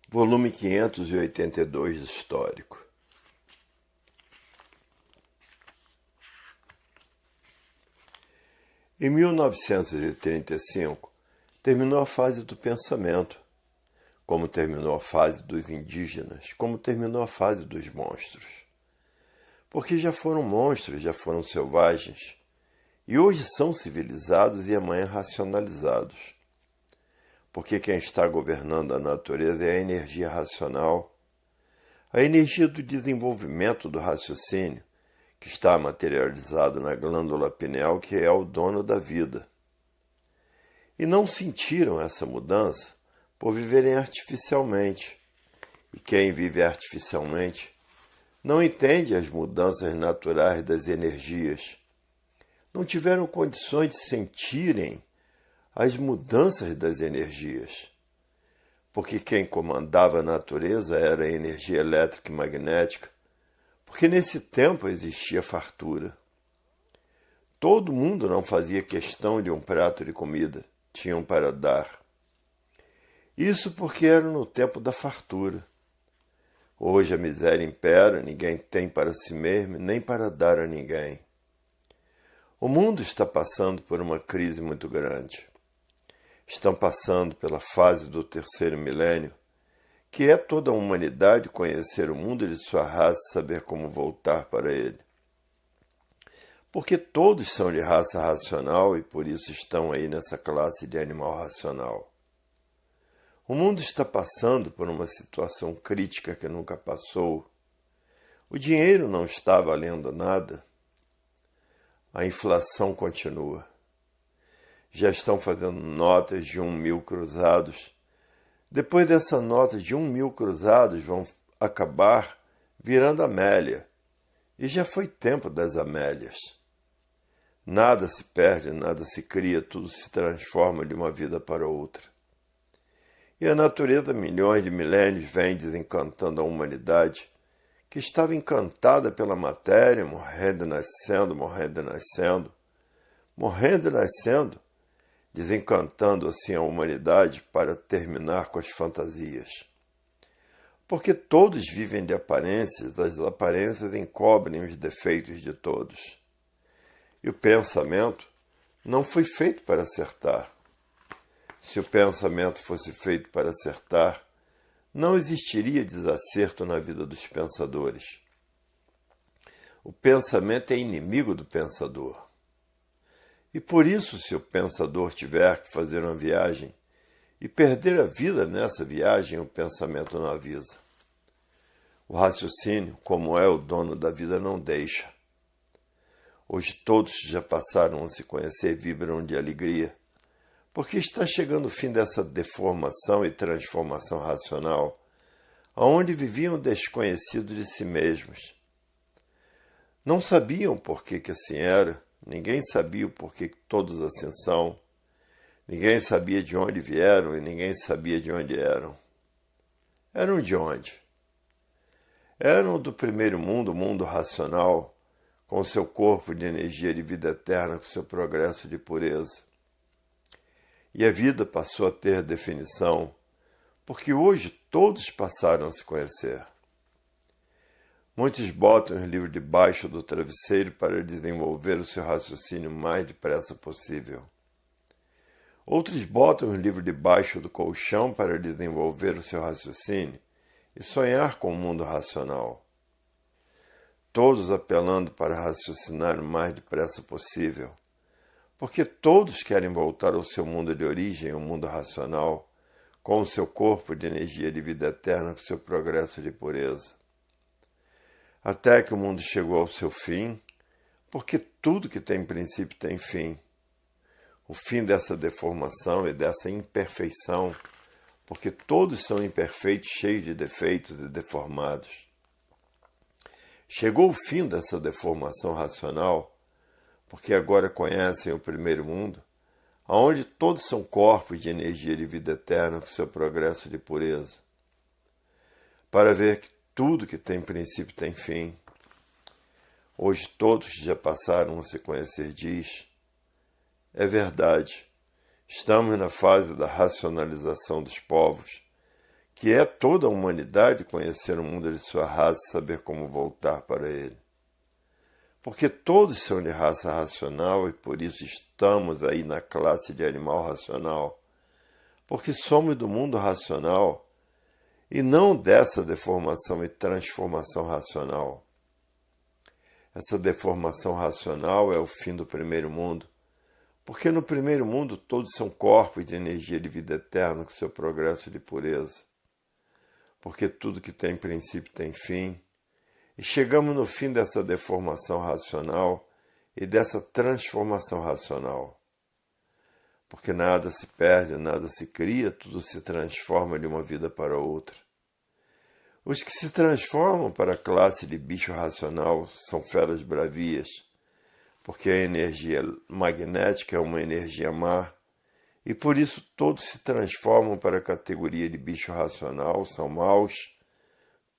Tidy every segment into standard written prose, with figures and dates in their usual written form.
Volume 582 do Histórico. Em 1935, terminou a fase do pensamento, como terminou a fase dos indígenas, como terminou a fase dos monstros. Porque já foram monstros, já foram selvagens, e hoje são civilizados e amanhã racionalizados. Porque quem está governando a natureza é a energia racional, a energia do desenvolvimento do raciocínio, que está materializado na glândula pineal, que é o dono da vida. E não sentiram essa mudança por viverem artificialmente. E quem vive artificialmente não entende as mudanças naturais das energias. Não tiveram condições de sentirem as mudanças das energias. Porque quem comandava a natureza era a energia elétrica e magnética, porque nesse tempo existia fartura. Todo mundo não fazia questão de um prato de comida, tinham para dar. Isso porque era no tempo da fartura. Hoje a miséria impera, ninguém tem para si mesmo, nem para dar a ninguém. O mundo está passando por uma crise muito grande. Estão passando pela fase do terceiro milênio, que é toda a humanidade conhecer o mundo de sua raça e saber como voltar para ele. Porque todos são de raça racional e por isso estão aí nessa classe de animal racional. O mundo está passando por uma situação crítica que nunca passou. O dinheiro não está valendo nada. A inflação continua. Já estão fazendo notas de 1.000 cruzados. Depois dessa nota de 1.000 cruzados vão acabar virando Amélia. E já foi tempo das Amélias. Nada se perde, nada se cria, tudo se transforma de uma vida para outra. E a natureza, milhões de milênios, vem desencantando a humanidade, que estava encantada pela matéria, morrendo e nascendo, morrendo e nascendo, morrendo e nascendo, desencantando assim a humanidade para terminar com as fantasias. Porque todos vivem de aparências, as aparências encobrem os defeitos de todos. E o pensamento não foi feito para acertar. Se o pensamento fosse feito para acertar, não existiria desacerto na vida dos pensadores. O pensamento é inimigo do pensador. E por isso, se o pensador tiver que fazer uma viagem e perder a vida nessa viagem, o pensamento não avisa. O raciocínio, como é o dono da vida, não deixa. Hoje todos que já passaram a se conhecer vibram de alegria, porque está chegando o fim dessa deformação e transformação racional, onde viviam desconhecidos de si mesmos. Não sabiam por que assim era, ninguém sabia o porquê que todos assim são, ninguém sabia de onde vieram e ninguém sabia de onde eram. Eram de onde? Eram do primeiro mundo, o mundo racional, com seu corpo de energia de vida eterna, com seu progresso de pureza. E a vida passou a ter definição, porque hoje todos passaram a se conhecer. Muitos botam os livros debaixo do travesseiro para desenvolver o seu raciocínio o mais depressa possível. Outros botam os livros debaixo do colchão para desenvolver o seu raciocínio e sonhar com o mundo racional. Todos apelando para raciocinar o mais depressa possível, porque todos querem voltar ao seu mundo de origem, o mundo racional, com o seu corpo de energia de vida eterna, com seu progresso de pureza. Até que o mundo chegou ao seu fim, porque tudo que tem princípio tem fim. O fim dessa deformação e dessa imperfeição, porque todos são imperfeitos, cheios de defeitos e deformados. Chegou o fim dessa deformação racional, porque agora conhecem o primeiro mundo, onde todos são corpos de energia de vida eterna com seu progresso de pureza, para ver que tudo que tem princípio tem fim. Hoje todos que já passaram a se conhecer diz, é verdade, estamos na fase da racionalização dos povos, que é toda a humanidade conhecer o mundo de sua raça e saber como voltar para ele. Porque todos são de raça racional e por isso estamos aí na classe de animal racional. Porque somos do mundo racional e não dessa deformação e transformação racional. Essa deformação racional é o fim do primeiro mundo, porque no primeiro mundo todos são corpos de energia de vida eterna com seu progresso de pureza. Porque tudo que tem princípio tem fim, e chegamos no fim dessa deformação racional e dessa transformação racional. Porque nada se perde, nada se cria, tudo se transforma de uma vida para outra. Os que se transformam para a classe de bicho racional são feras bravias, porque a energia magnética é uma energia má, e por isso todos se transformam para a categoria de bicho racional, são maus,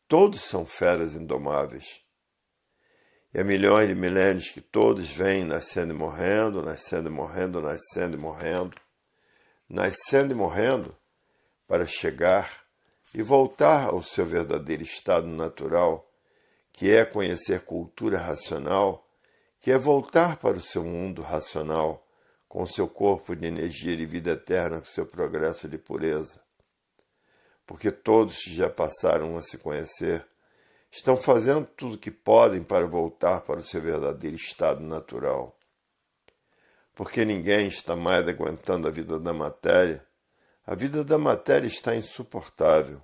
todos são feras indomáveis. E há milhões de milênios que todos vêm nascendo e morrendo, nascendo e morrendo, nascendo e morrendo, nascendo e morrendo, para chegar e voltar ao seu verdadeiro estado natural, que é conhecer cultura racional, que é voltar para o seu mundo racional, com seu corpo de energia de vida eterna, com seu progresso de pureza. Porque todos que já passaram a se conhecer estão fazendo tudo o que podem para voltar para o seu verdadeiro estado natural. Porque ninguém está mais aguentando a vida da matéria. A vida da matéria está insuportável.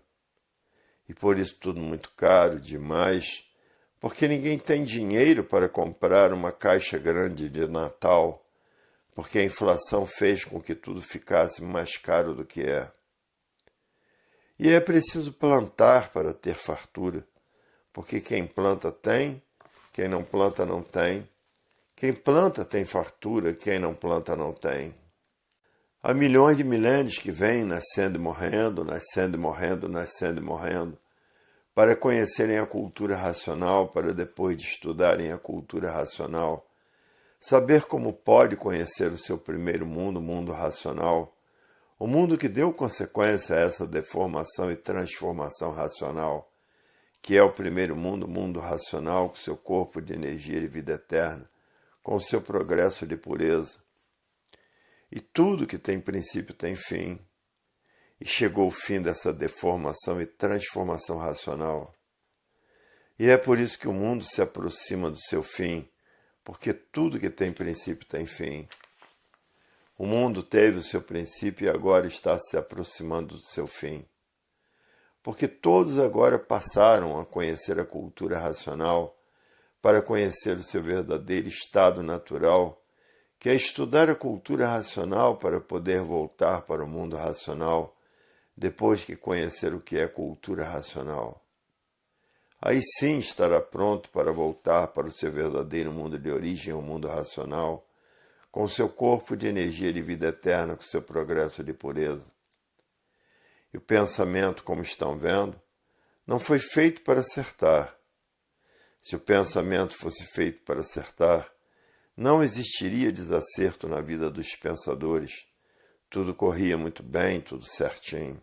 E por isso tudo muito caro, demais, porque ninguém tem dinheiro para comprar uma caixa grande de Natal, porque a inflação fez com que tudo ficasse mais caro do que é. E é preciso plantar para ter fartura, porque quem planta tem, quem não planta não tem. Quem planta tem fartura, quem não planta não tem. Há milhões de milênios que vêm nascendo e morrendo, nascendo e morrendo, nascendo e morrendo, para conhecerem a cultura racional, para depois de estudarem a cultura racional, saber como pode conhecer o seu primeiro mundo, o mundo racional, o mundo que deu consequência a essa deformação e transformação racional, que é o primeiro mundo, o mundo racional, com seu corpo de energia e vida eterna, com o seu progresso de pureza. E tudo que tem princípio tem fim. E chegou o fim dessa deformação e transformação racional. E é por isso que o mundo se aproxima do seu fim, porque tudo que tem princípio tem fim. O mundo teve o seu princípio e agora está se aproximando do seu fim. Porque todos agora passaram a conhecer a cultura racional para conhecer o seu verdadeiro estado natural, que é estudar a cultura racional para poder voltar para o mundo racional, depois que conhecer o que é cultura racional. Aí sim estará pronto para voltar para o seu verdadeiro mundo de origem, o mundo racional, com seu corpo de energia de vida eterna, com seu progresso de pureza. E o pensamento, como estão vendo, não foi feito para acertar. Se o pensamento fosse feito para acertar, não existiria desacerto na vida dos pensadores. Tudo corria muito bem, tudo certinho.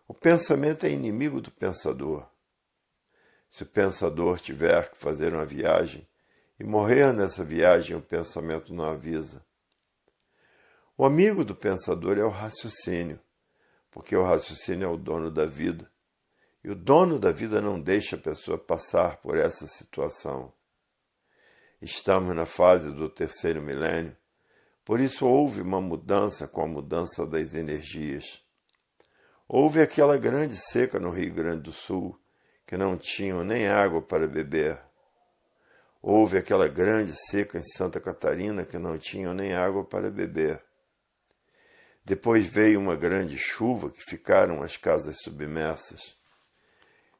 O pensamento é inimigo do pensador. Se o pensador tiver que fazer uma viagem e morrer nessa viagem, o pensamento não avisa. O amigo do pensador é o raciocínio, porque o raciocínio é o dono da vida. E o dono da vida não deixa a pessoa passar por essa situação. Estamos na fase do terceiro milênio, por isso houve uma mudança com a mudança das energias. Houve aquela grande seca no Rio Grande do Sul, que não tinham nem água para beber. Houve aquela grande seca em Santa Catarina, que não tinham nem água para beber. Depois veio uma grande chuva, que ficaram as casas submersas.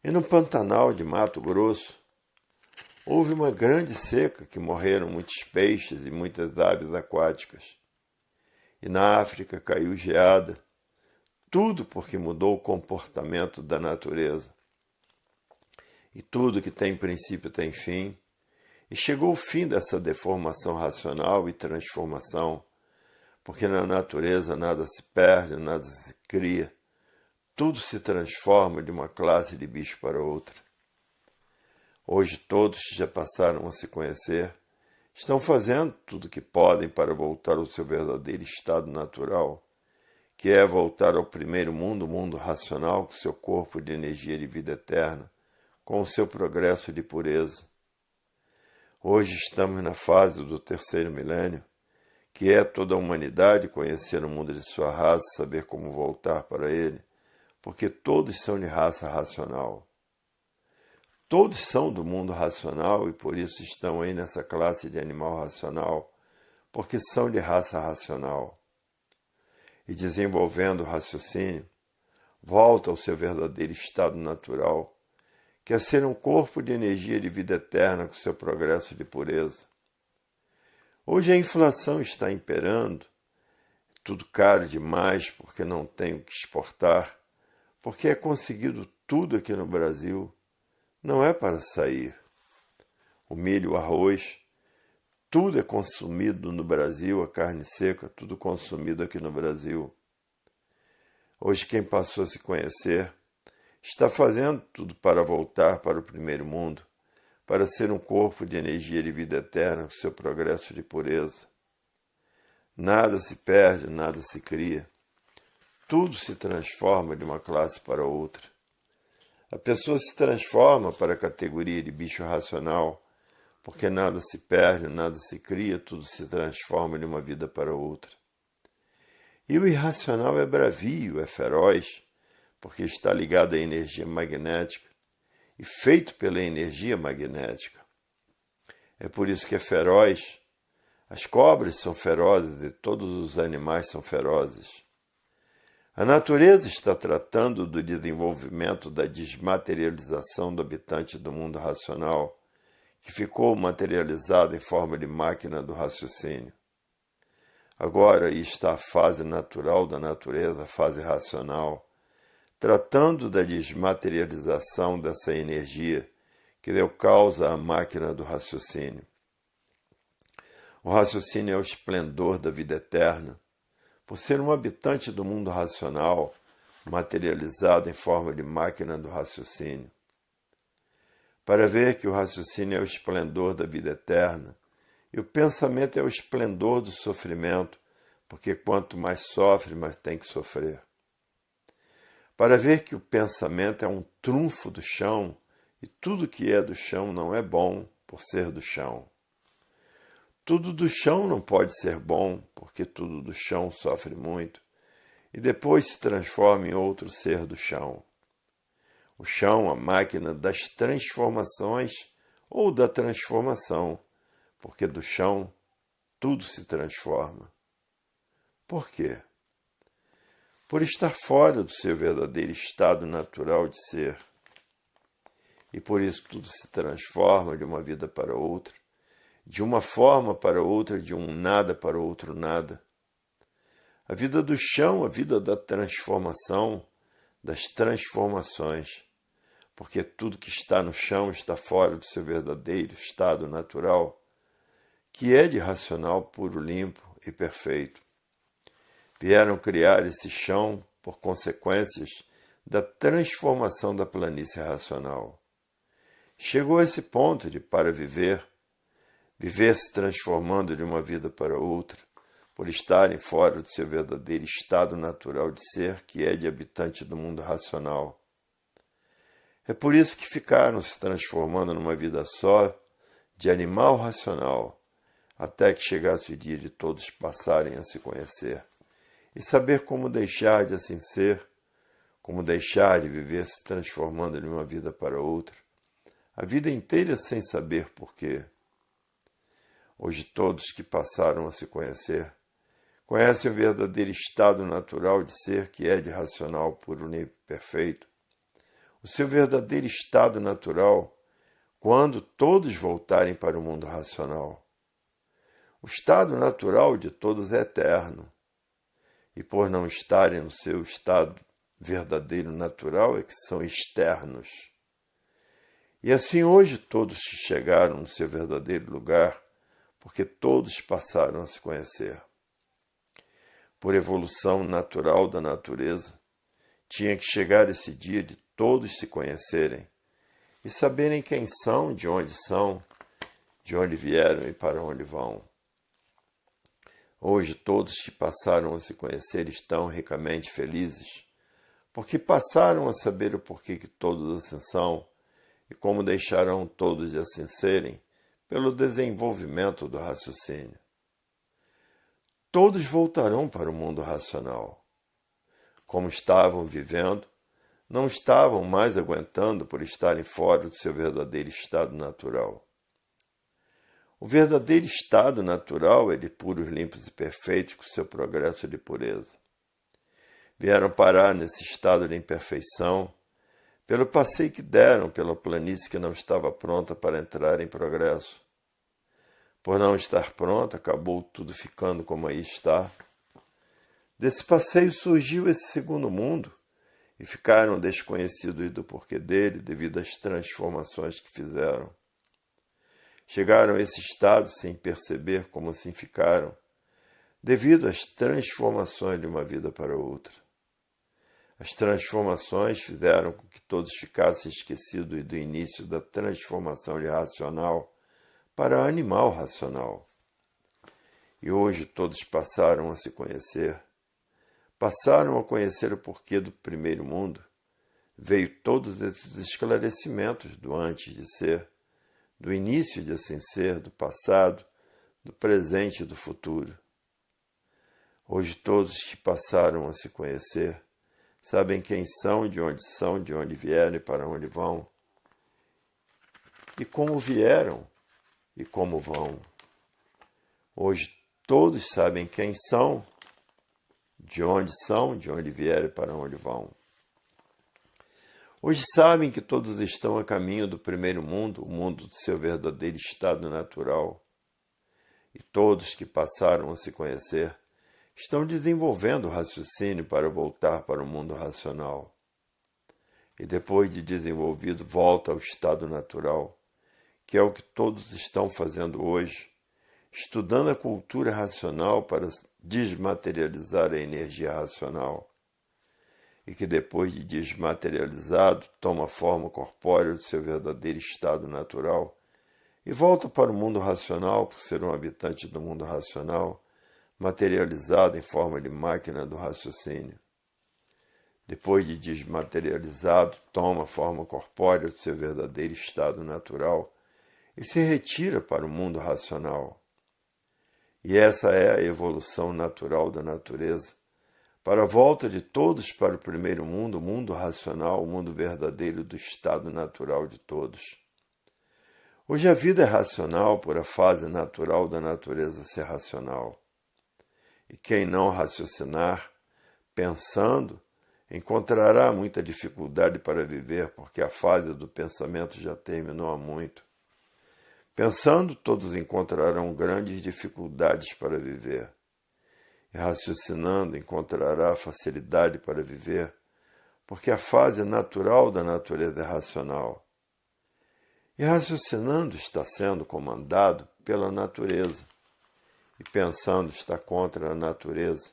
E no Pantanal de Mato Grosso, houve uma grande seca, que morreram muitos peixes e muitas aves aquáticas. E na África caiu geada, tudo porque mudou o comportamento da natureza. E tudo que tem princípio tem fim. E chegou o fim dessa deformação racional e transformação, porque na natureza nada se perde, nada se cria. tudo se transforma de uma classe de bicho para outra. Hoje todos que já passaram a se conhecer estão fazendo tudo o que podem para voltar ao seu verdadeiro estado natural, que é voltar ao primeiro mundo, o mundo racional, com seu corpo de energia de vida eterna, com o seu progresso de pureza. Hoje estamos na fase do terceiro milênio, que é toda a humanidade conhecer o mundo de sua raça, saber como voltar para ele, porque todos são de raça racional. Todos são do mundo racional e por isso estão aí nessa classe de animal racional, porque são de raça racional. E desenvolvendo o raciocínio, volta ao seu verdadeiro estado natural, que é ser um corpo de energia de vida eterna com seu progresso de pureza. Hoje a inflação está imperando, tudo caro demais porque não tem o que exportar, porque é conseguido tudo aqui no Brasil, não é para sair. O milho, o arroz, tudo é consumido no Brasil, a carne seca, tudo consumido aqui no Brasil. Hoje quem passou a se conhecer está fazendo tudo para voltar para o primeiro mundo, para ser um corpo de energia de vida eterna com seu progresso de pureza. Nada se perde, nada se cria. Tudo se transforma de uma classe para outra. A pessoa se transforma para a categoria de bicho racional, porque nada se perde, nada se cria, tudo se transforma de uma vida para outra. E o irracional é bravio, é feroz, porque está ligado à energia magnética e feito pela energia magnética. É por isso que é feroz. As cobras são ferozes e todos os animais são ferozes. A natureza está tratando do desenvolvimento da desmaterialização do habitante do mundo racional, que ficou materializado em forma de máquina do raciocínio. Agora aí está a fase natural da natureza, a fase racional, tratando da desmaterialização dessa energia que deu causa à máquina do raciocínio. O raciocínio é o esplendor da vida eterna, por ser um habitante do mundo racional, materializado em forma de máquina do raciocínio. Para ver que o raciocínio é o esplendor da vida eterna, e o pensamento é o esplendor do sofrimento, porque quanto mais sofre, mais tem que sofrer. Para ver que o pensamento é um trunfo do chão, e tudo que é do chão não é bom por ser do chão. Tudo do chão não pode ser bom, porque tudo do chão sofre muito, e depois se transforma em outro ser do chão. O chão, a máquina das transformações ou da transformação, porque do chão tudo se transforma. Por quê? Por estar fora do seu verdadeiro estado natural de ser. E por isso tudo se transforma de uma vida para outra, de uma forma para outra, de um nada para outro nada. A vida do chão, a vida da transformação, das transformações, porque tudo que está no chão está fora do seu verdadeiro estado natural, que é de racional puro, limpo e perfeito. Vieram criar esse chão por consequências da transformação da planície racional. Chegou a esse ponto de, para viver se transformando de uma vida para outra, por estarem fora do seu verdadeiro estado natural de ser, que é de habitante do mundo racional. É por isso que ficaram se transformando numa vida só, de animal racional, até que chegasse o dia de todos passarem a se conhecer e saber como deixar de assim ser, como deixar de viver se transformando de uma vida para outra, a vida inteira sem saber porquê. Hoje todos que passaram a se conhecer, conhecem o verdadeiro estado natural de ser que é de racional puro, limpo e perfeito. O seu verdadeiro estado natural, quando todos voltarem para o mundo racional. O estado natural de todos é eterno. E por não estarem no seu estado verdadeiro natural, é que são externos. E assim hoje todos que chegaram no seu verdadeiro lugar, porque todos passaram a se conhecer. Por evolução natural da natureza, Tinha que chegar esse dia de todos se conhecerem e saberem quem são, de onde vieram e para onde vão. Hoje todos que passaram a se conhecer estão ricamente felizes, porque passaram a saber o porquê que todos assim são e como deixarão todos de assim serem pelo desenvolvimento do raciocínio. Todos voltarão para o mundo racional. Como estavam vivendo, não estavam mais aguentando por estarem fora do seu verdadeiro estado natural. O verdadeiro estado natural é de puros, limpos e perfeitos, com seu progresso de pureza. Vieram parar nesse estado de imperfeição pelo passeio que deram pela planície que não estava pronta para entrar em progresso. Por não estar pronta, acabou tudo ficando como aí está. Desse passeio surgiu esse segundo mundo e ficaram desconhecidos do porquê dele devido às transformações que fizeram. Chegaram a esse estado sem perceber como assim ficaram, devido às transformações de uma vida para outra. As transformações fizeram com que todos ficassem esquecidos do início da transformação de racional para animal racional. E hoje todos passaram a se conhecer. Passaram a conhecer o porquê do primeiro mundo. Veio todos esses esclarecimentos do antes de ser, do início de assim ser, do passado, do presente e do futuro. Hoje todos que passaram a se conhecer sabem quem são, de onde vieram e para onde vão, e como vieram e como vão. Hoje todos sabem quem são, de onde vieram e para onde vão. Hoje sabem que todos estão a caminho do primeiro mundo, o mundo do seu verdadeiro estado natural. E todos que passaram a se conhecer estão desenvolvendo o raciocínio para voltar para o mundo racional. E depois de desenvolvido, volta ao estado natural, que é o que todos estão fazendo hoje, estudando a cultura racional para desmaterializar a energia racional, e que depois de desmaterializado toma a forma corpórea do seu verdadeiro estado natural e volta para o mundo racional por ser um habitante do mundo racional, materializado em forma de máquina do raciocínio. Depois de desmaterializado, toma a forma corpórea do seu verdadeiro estado natural e se retira para o mundo racional. E essa é a evolução natural da natureza, para a volta de todos para o primeiro mundo, o mundo racional, o mundo verdadeiro do estado natural de todos. Hoje a vida é racional por a fase natural da natureza ser racional. E quem não raciocinar, pensando, encontrará muita dificuldade para viver, porque a fase do pensamento já terminou há muito. Pensando, todos encontrarão grandes dificuldades para viver. E raciocinando, encontrará facilidade para viver, porque a fase natural da natureza é racional. E raciocinando está sendo comandado pela natureza. E pensando está contra a natureza.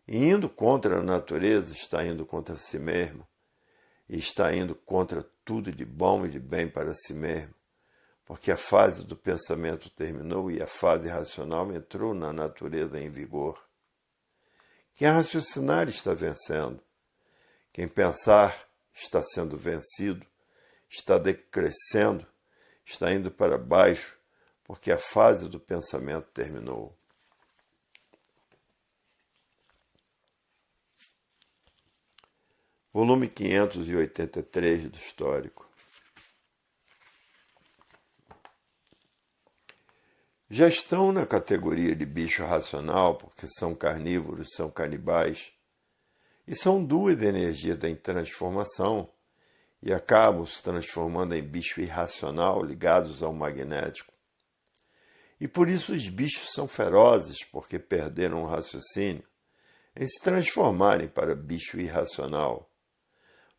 E indo contra a natureza está indo contra si mesmo. E está indo contra tudo de bom e de bem para si mesmo. Porque a fase do pensamento terminou e a fase racional entrou na natureza em vigor. Quem raciocinar está vencendo. Quem pensar está sendo vencido, está decrescendo, está indo para baixo, porque a fase do pensamento terminou. Volume 583 do Histórico. Já estão na categoria de bicho racional, porque são carnívoros, são canibais, e são duas energias em transformação, e acabam se transformando em bicho irracional, ligados ao magnético. E por isso os bichos são ferozes, porque perderam o raciocínio em se transformarem para bicho irracional,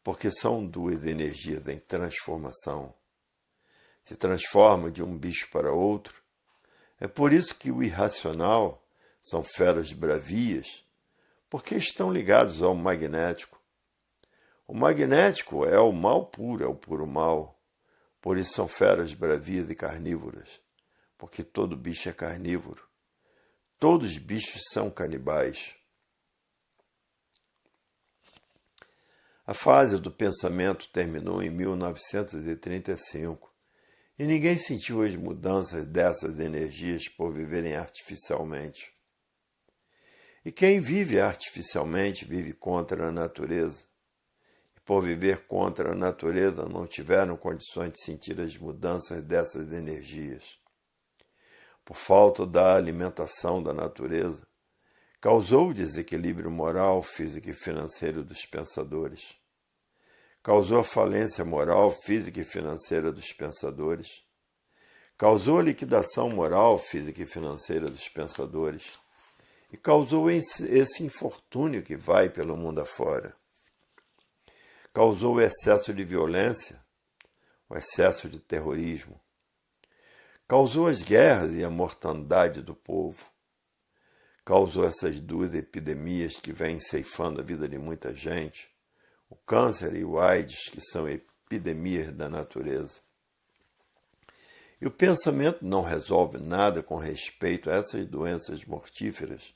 porque são duas energias em transformação. Se transformam de um bicho para outro. É por isso que o irracional são feras bravias, porque estão ligados ao magnético. O magnético é o mal puro, é o puro mal. Por isso são feras bravias e carnívoras, porque todo bicho é carnívoro. Todos os bichos são canibais. A fase do pensamento terminou em 1935 e ninguém sentiu as mudanças dessas energias por viverem artificialmente. E quem vive artificialmente vive contra a natureza. E por viver contra a natureza não tiveram condições de sentir as mudanças dessas energias. Por falta da alimentação da natureza, causou o desequilíbrio moral, físico e financeiro dos pensadores. Causou a falência moral, física e financeira dos pensadores. Causou a liquidação moral, física e financeira dos pensadores. E causou esse infortúnio que vai pelo mundo afora. Causou o excesso de violência, o excesso de terrorismo. Causou as guerras e a mortandade do povo. Causou essas duas epidemias que vêm ceifando a vida de muita gente, o câncer e o AIDS, que são epidemias da natureza. E o pensamento não resolve nada com respeito a essas doenças mortíferas,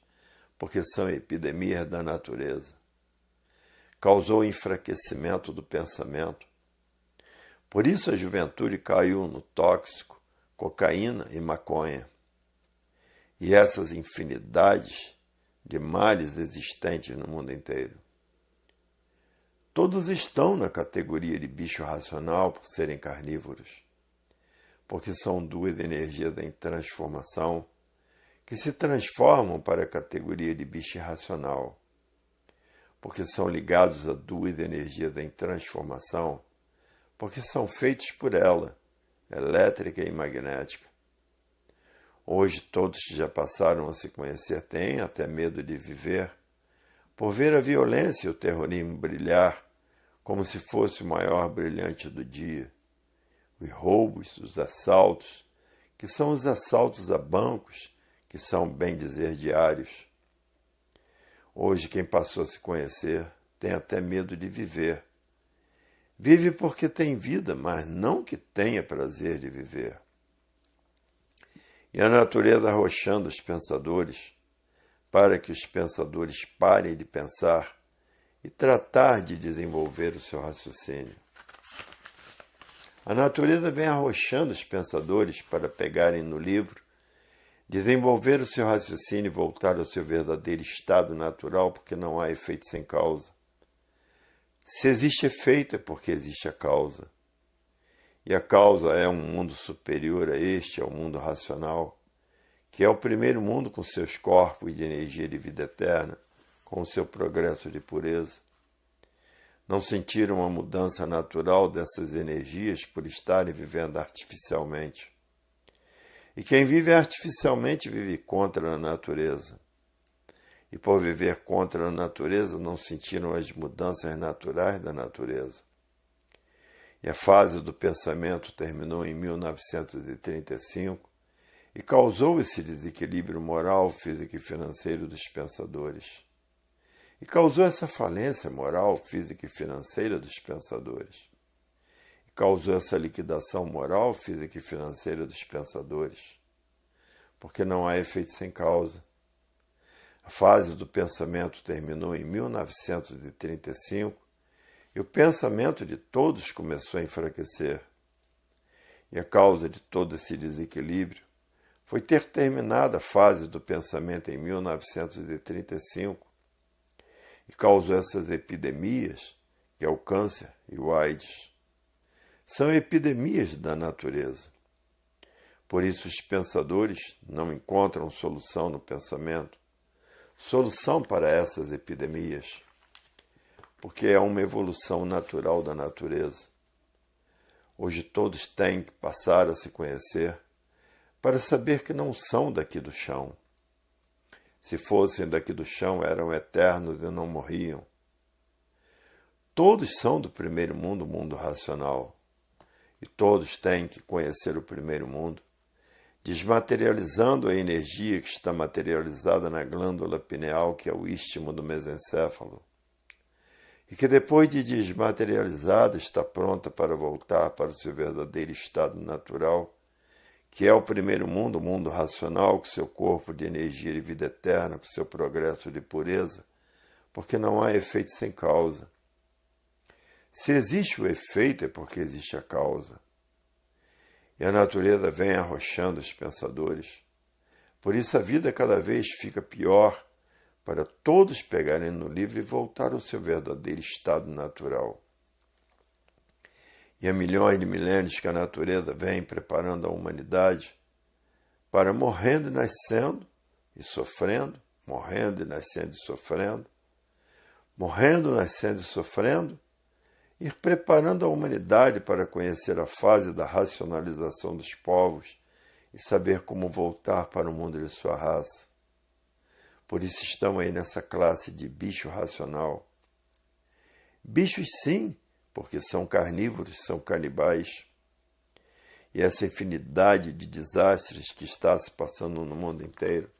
porque são epidemias da natureza. Causou o enfraquecimento do pensamento. Por isso a juventude caiu no tóxico, cocaína e maconha. E essas infinidades de males existentes no mundo inteiro. Todos estão na categoria de bicho racional por serem carnívoros, porque são duas energias em transformação que se transformam para a categoria de bicho irracional, porque são ligados a duas energias em transformação, porque são feitos por ela, elétrica e magnética. Hoje todos que já passaram a se conhecer têm até medo de viver, por ver a violência e o terrorismo brilhar como se fosse o maior brilhante do dia. Os roubos, os assaltos, que são os assaltos a bancos, que são, bem dizer, diários. Hoje quem passou a se conhecer tem até medo de viver. Vive porque tem vida, mas não que tenha prazer de viver. E a natureza arrochando os pensadores, para que os pensadores parem de pensar e tratar de desenvolver o seu raciocínio. A natureza vem arrochando os pensadores para pegarem no livro, desenvolver o seu raciocínio e voltar ao seu verdadeiro estado natural, porque não há efeito sem causa. Se existe efeito é porque existe a causa. E a causa é um mundo superior a este, é o mundo racional, que é o primeiro mundo com seus corpos de energia de vida eterna, com o seu progresso de pureza. Não sentiram a mudança natural dessas energias por estarem vivendo artificialmente. E quem vive artificialmente vive contra a natureza. E por viver contra a natureza não sentiram as mudanças naturais da natureza. E a fase do pensamento terminou em 1935 e causou esse desequilíbrio moral, físico e financeiro dos pensadores. E causou essa falência moral, física e financeira dos pensadores. E causou essa liquidação moral, física e financeira dos pensadores. Porque não há efeito sem causa. A fase do pensamento terminou em 1935 e o pensamento de todos começou a enfraquecer. E a causa de todo esse desequilíbrio foi ter terminado a fase do pensamento em 1935 e causou essas epidemias, que é o câncer e o AIDS. São epidemias da natureza. Por isso os pensadores não encontram solução no pensamento, solução para essas epidemias, porque é uma evolução natural da natureza. Hoje todos têm que passar a se conhecer para saber que não são daqui do chão. Se fossem daqui do chão, eram eternos e não morriam. Todos são do primeiro mundo, o mundo racional. E todos têm que conhecer o primeiro mundo, desmaterializando a energia que está materializada na glândula pineal, que é o istmo do mesencéfalo. e que depois de desmaterializada está pronta para voltar para o seu verdadeiro estado natural, que é o primeiro mundo, o mundo racional, com seu corpo de energia e vida eterna, com seu progresso de pureza, porque não há efeito sem causa. Se existe o efeito, é porque existe a causa. E a natureza vem arrochando os pensadores. Por isso a vida cada vez fica pior, para todos pegarem no livro e voltar ao seu verdadeiro estado natural. E há milhões de milênios que a natureza vem preparando a humanidade para morrendo e nascendo e sofrendo, morrendo e nascendo e sofrendo, morrendo, nascendo e sofrendo, ir preparando a humanidade para conhecer a fase da racionalização dos povos e saber como voltar para o mundo de sua raça. Por isso estão aí nessa classe de bicho racional. Bichos sim, porque são carnívoros, são canibais. E essa infinidade de desastres que está se passando no mundo inteiro,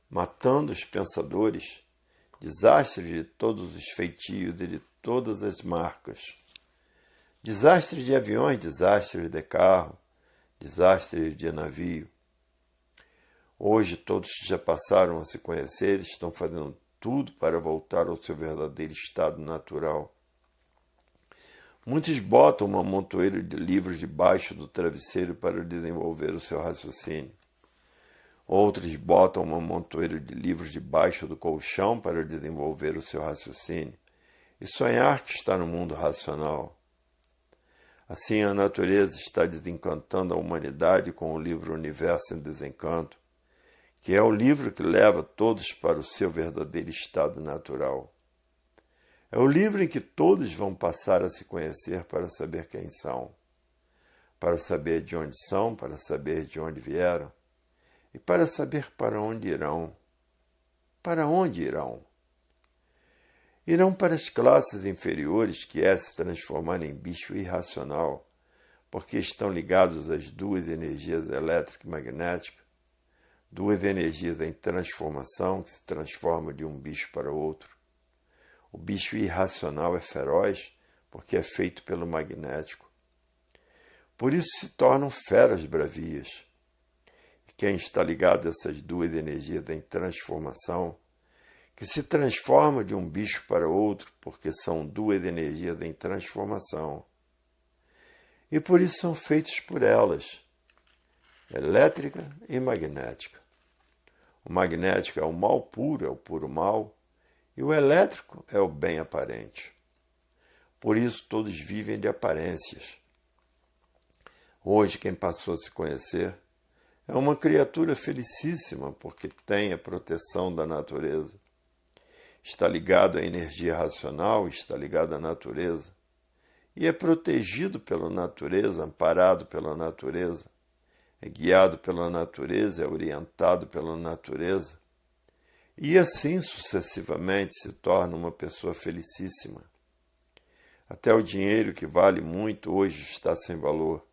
matando os pensadores, desastres de todos os feitios e de todas as marcas. Desastres de aviões, desastres de carro, desastres de navio. Hoje todos que já passaram a se conhecer estão fazendo tudo para voltar ao seu verdadeiro estado natural. Muitos botam uma montoeira de livros debaixo do travesseiro para desenvolver o seu raciocínio. Outros botam uma montoeira de livros debaixo do colchão para desenvolver o seu raciocínio e sonhar que está no mundo racional. Assim, a natureza está desencantando a humanidade com o livro Universo em Desencanto, que é o livro que leva todos para o seu verdadeiro estado natural. É o livro em que todos vão passar a se conhecer para saber quem são, para saber de onde são, para saber de onde vieram e para saber para onde irão. Para onde irão? Irão para as classes inferiores, que é se transformar em bicho irracional, porque estão ligados às duas energias elétrica e magnética, duas energias em transformação que se transformam de um bicho para outro. O bicho irracional é feroz porque é feito pelo magnético. Por isso se tornam feras bravias. E quem está ligado a essas duas energias em transformação, que se transforma de um bicho para outro, porque são duas energias em transformação. E por isso são feitos por elas, elétrica e magnética. O magnético é o mal puro, é o puro mal, e o elétrico é o bem aparente. Por isso todos vivem de aparências. Hoje quem passou a se conhecer é uma criatura felicíssima porque tem a proteção da natureza. Está ligado à energia racional, está ligado à natureza. E é protegido pela natureza, amparado pela natureza. É guiado pela natureza, é orientado pela natureza. E assim sucessivamente se torna uma pessoa felicíssima. Até o dinheiro que vale muito hoje está sem valor.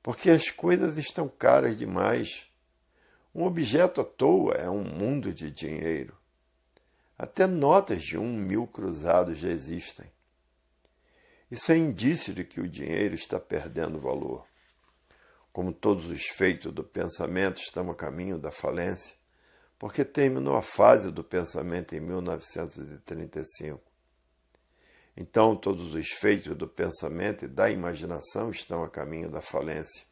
Porque as coisas estão caras demais. Um objeto à toa é um mundo de dinheiro. Até notas de 1.000 cruzados já existem. Isso é indício de que o dinheiro está perdendo valor. Como todos os feitos do pensamento estão a caminho da falência, porque terminou a fase do pensamento em 1935. Então, todos os feitos do pensamento e da imaginação estão a caminho da falência.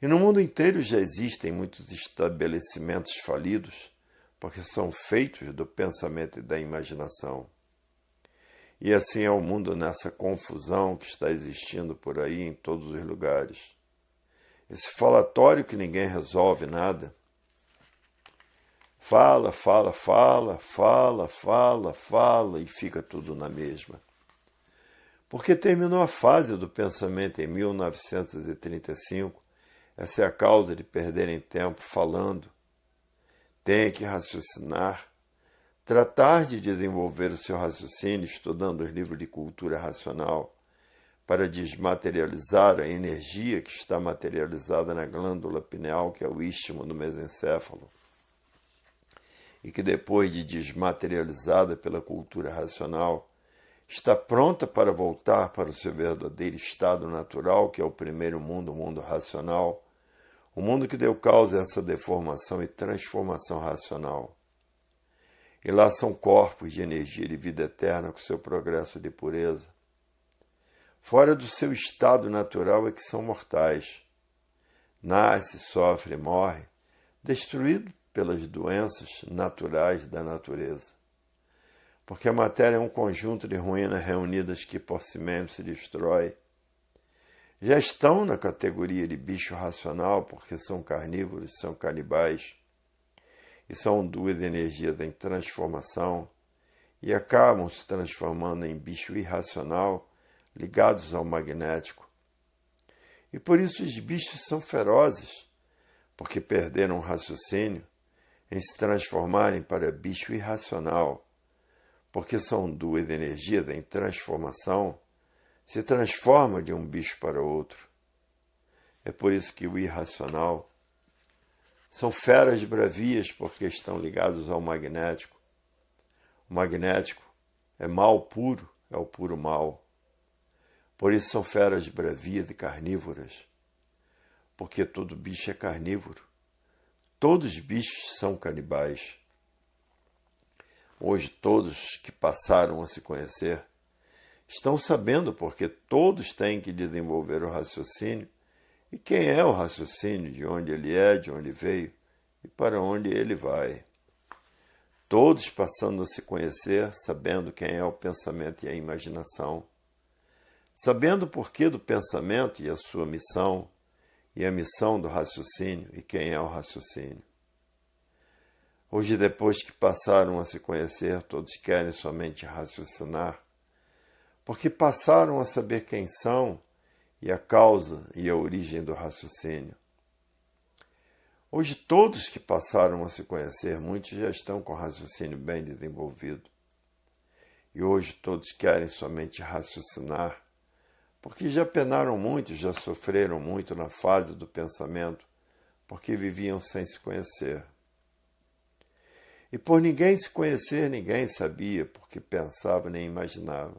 E no mundo inteiro já existem muitos estabelecimentos falidos, porque são feitos do pensamento e da imaginação. E assim é o mundo nessa confusão que está existindo por aí em todos os lugares. Esse falatório que ninguém resolve nada. Fala e fica tudo na mesma. Porque terminou a fase do pensamento em 1935, essa é a causa de perderem tempo falando. Tem que raciocinar, tratar de desenvolver o seu raciocínio estudando os livros de cultura racional, para desmaterializar a energia que está materializada na glândula pineal, que é o istmo do mesencéfalo. e que depois de desmaterializada pela cultura racional, está pronta para voltar para o seu verdadeiro estado natural, que é o primeiro mundo, o mundo racional, o mundo que deu causa a essa deformação e transformação racional. E lá são corpos de energia e de vida eterna com seu progresso de pureza. Fora do seu estado natural é que são mortais. Nasce, sofre e morre, destruído pelas doenças naturais da natureza. Porque a matéria é um conjunto de ruínas reunidas que por si mesmo se destrói. Já estão na categoria de bicho racional porque são carnívoros, são canibais, e são duas energias em transformação, e acabam se transformando em bicho irracional, ligados ao magnético. E por isso os bichos são ferozes, porque perderam o raciocínio em se transformarem para bicho irracional, porque são duas energias em transformação, se transformam de um bicho para outro. É por isso que o irracional são feras bravias, porque estão ligados ao magnético. O magnético é mal puro, é o puro mal. Por isso são feras bravias e carnívoras, porque todo bicho é carnívoro. Todos os bichos são canibais. Hoje todos que passaram a se conhecer estão sabendo porque todos têm que desenvolver o raciocínio. E quem é o raciocínio, de onde ele é, de onde veio e para onde ele vai. Todos passando a se conhecer, sabendo quem é o pensamento e a imaginação, sabendo o porquê do pensamento e a sua missão, e a missão do raciocínio e quem é o raciocínio. Hoje, depois que passaram a se conhecer, todos querem somente raciocinar, porque passaram a saber quem são e a causa e a origem do raciocínio. Hoje, todos que passaram a se conhecer, muitos já estão com o raciocínio bem desenvolvido. E hoje todos querem somente raciocinar, porque já penaram muito, já sofreram muito na fase do pensamento, porque viviam sem se conhecer. E por ninguém se conhecer, ninguém sabia, porque pensava nem imaginava.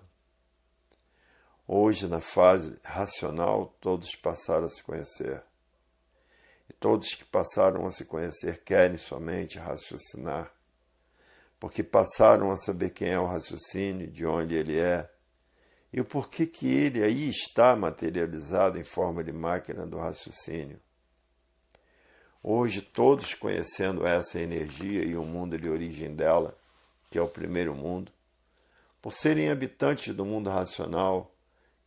Hoje, na fase racional, todos passaram a se conhecer. E todos que passaram a se conhecer querem somente raciocinar, porque passaram a saber quem é o raciocínio, de onde ele é, e o porquê que ele aí está materializado em forma de máquina do raciocínio. Hoje, todos conhecendo essa energia e o mundo de origem dela, que é o primeiro mundo, por serem habitantes do mundo racional,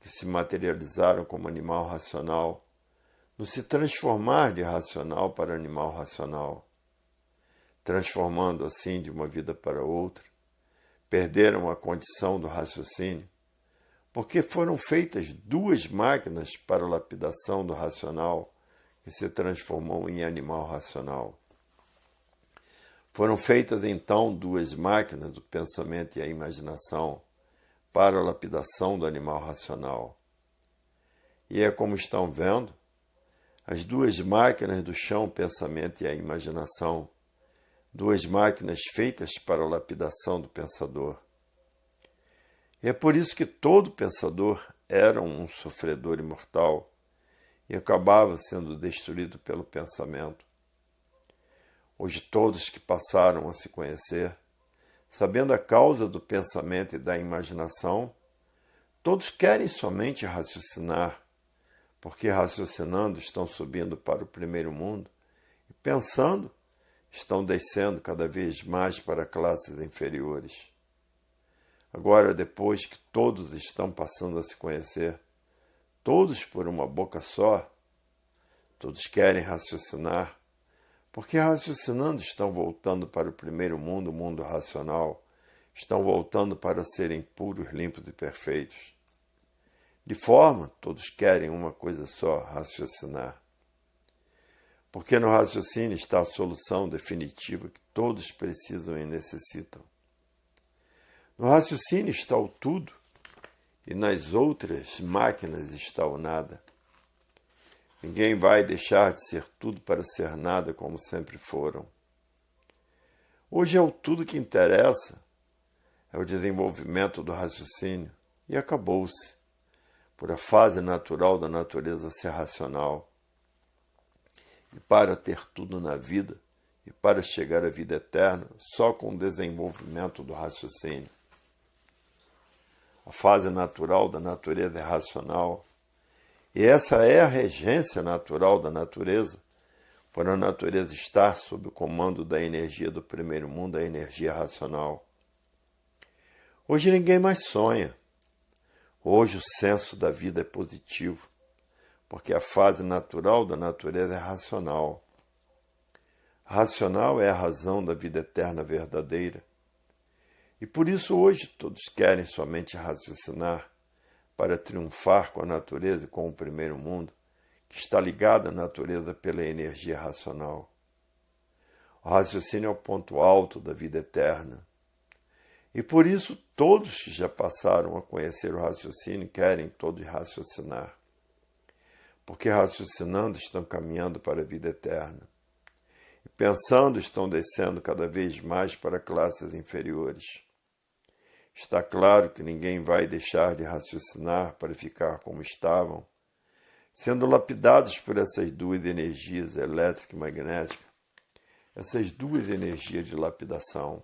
que se materializaram como animal racional, no se transformar de racional para animal racional, transformando assim de uma vida para outra, perderam a condição do raciocínio, porque foram feitas duas máquinas para a lapidação do racional, que se transformou em animal racional. Foram feitas então duas máquinas do pensamento e a imaginação para a lapidação do animal racional. E é como estão vendo, as duas máquinas do chão, o pensamento e a imaginação, duas máquinas feitas para a lapidação do pensador. E é por isso que todo pensador era um sofredor imortal e acabava sendo destruído pelo pensamento. Hoje todos que passaram a se conhecer, sabendo a causa do pensamento e da imaginação, todos querem somente raciocinar, porque raciocinando estão subindo para o primeiro mundo e pensando estão descendo cada vez mais para classes inferiores. Agora, depois que todos estão passando a se conhecer, todos por uma boca só, todos querem raciocinar, porque raciocinando estão voltando para o primeiro mundo, o mundo racional, estão voltando para serem puros, limpos e perfeitos. De forma, todos querem uma coisa só, raciocinar. Porque no raciocínio está a solução definitiva que todos precisam e necessitam. No raciocínio está o tudo, e nas outras máquinas está o nada. Ninguém vai deixar de ser tudo para ser nada como sempre foram. Hoje é o tudo que interessa, é o desenvolvimento do raciocínio, e acabou-se, por a fase natural da natureza ser racional. E para ter tudo na vida, e para chegar à vida eterna, só com o desenvolvimento do raciocínio. A fase natural da natureza é racional, e essa é a regência natural da natureza, por a natureza estar sob o comando da energia do primeiro mundo, a energia racional. Hoje ninguém mais sonha. Hoje o senso da vida é positivo, porque a fase natural da natureza é racional. Racional é a razão da vida eterna verdadeira. E por isso hoje todos querem somente raciocinar para triunfar com a natureza e com o primeiro mundo, que está ligado à natureza pela energia racional. O raciocínio é o ponto alto da vida eterna. E por isso todos que já passaram a conhecer o raciocínio querem todos raciocinar. Porque raciocinando estão caminhando para a vida eterna. E pensando estão descendo cada vez mais para classes inferiores. Está claro que ninguém vai deixar de raciocinar para ficar como estavam, sendo lapidados por essas duas energias, elétrica e magnética, essas duas energias de lapidação.